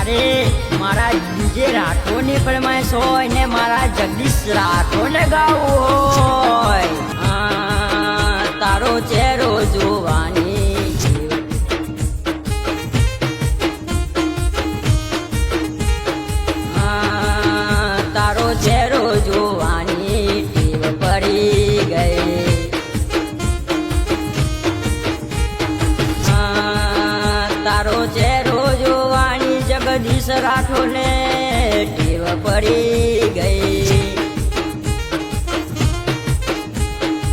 ત્યારે મારા DJ રાઠોડની ફરમાઈશ હોય ને મારા જગદીશ રાઠોડને ગાવું હોય તારો ચહેરો જોવાની તારો ચહેરો જોવાની ટેવ પડી ગઈ તારો ચહેરો જોવાની જગદીશ રાઠોડને ટેવ પડી ગઈ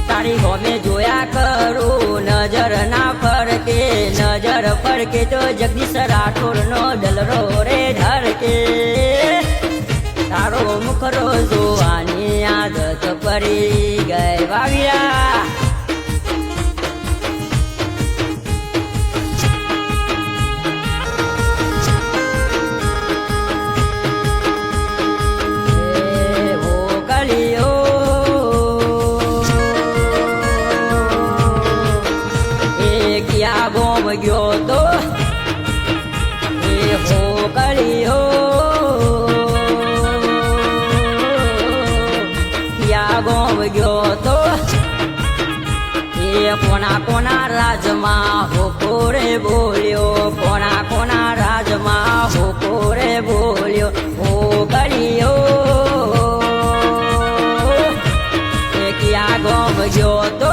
તારી હોમે જોયા કરું નજર ના ફરકે તો જગદીશ રાઠોડનો દલરો રે ધરકે તારો મુખરો જોવાની આદત પડી ગઈ વાવિયા ગયો તો એ હો કળિયો યા ગોમ ગયો તો એ કોના રાજમાં હો કોરે બોલ્યો કોના રાજમાં હો કોરે બોલ્યો હો કળિયો એ ક્યાં ગોમ ગયો તો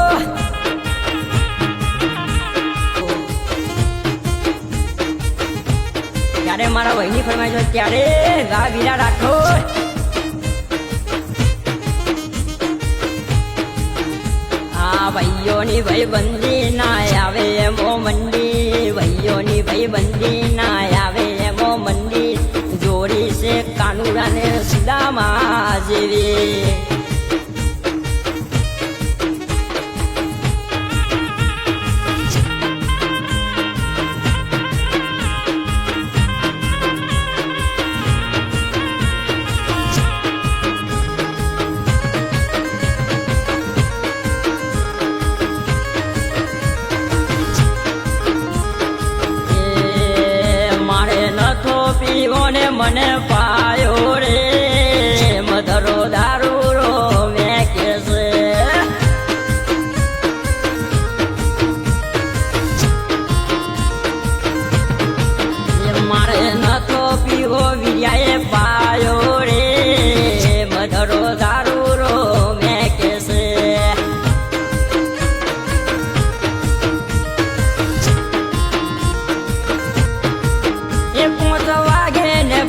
ત્યારે મારા ભાઈની ફરમાઈશ હોય ત્યારે ગા વીરા રાઠોડ આ ભાઈઓની ભાઈબંધી ના આવે એમો મંડી ભાઈઓની ભાઈબંધી ના આવે એમો મંડી જોડી છે કાનુડાને સુદામા જેવી પીવો ને મને પાયો રે મધરો દારૂ રો મેં કેસે મારે નથો પીવો વિયાએ પાયો રે મધરો દારૂ રો મેં કેસે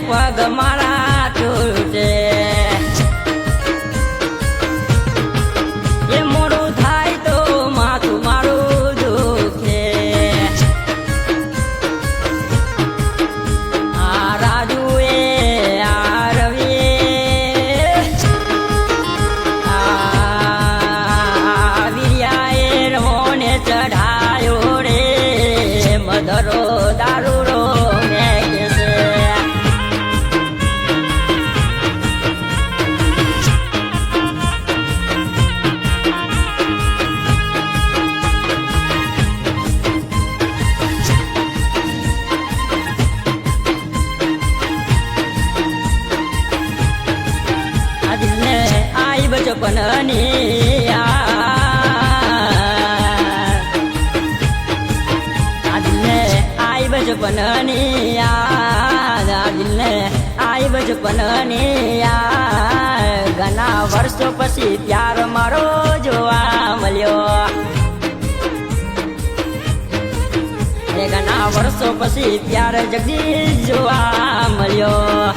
પગ મારા તૂટે એ મોડું થાય તો માથું મારું દુખે આ રાજુ એ આ રવિ આ વિરિયા એ રમોને ચઢાયો રે મધરો દારૂ રો મેં કેસે બચપનની આજને આઈ બચપનની આજને આઈ બચપનની ઘણા વર્ષો પછી પ્યાર મારો જોવા મળ્યો ઘણા વર્ષો પછી પ્યાર જગદીશ જોવા મળ્યો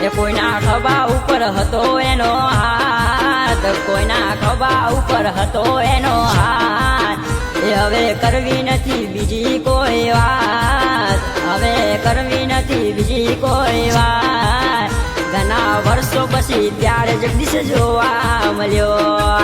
એ કોઈના ખભા ઉપર હતો એનો હાથ કોઈના ખભા ઉપર હતો એનો હાથ એ હવે કરવી નથી બીજી કોઈ વાત હવે કરવી નથી બીજી કોઈ વાત ઘણા વર્ષો પછી ત્યારે જગદીશ જોવા મળ્યો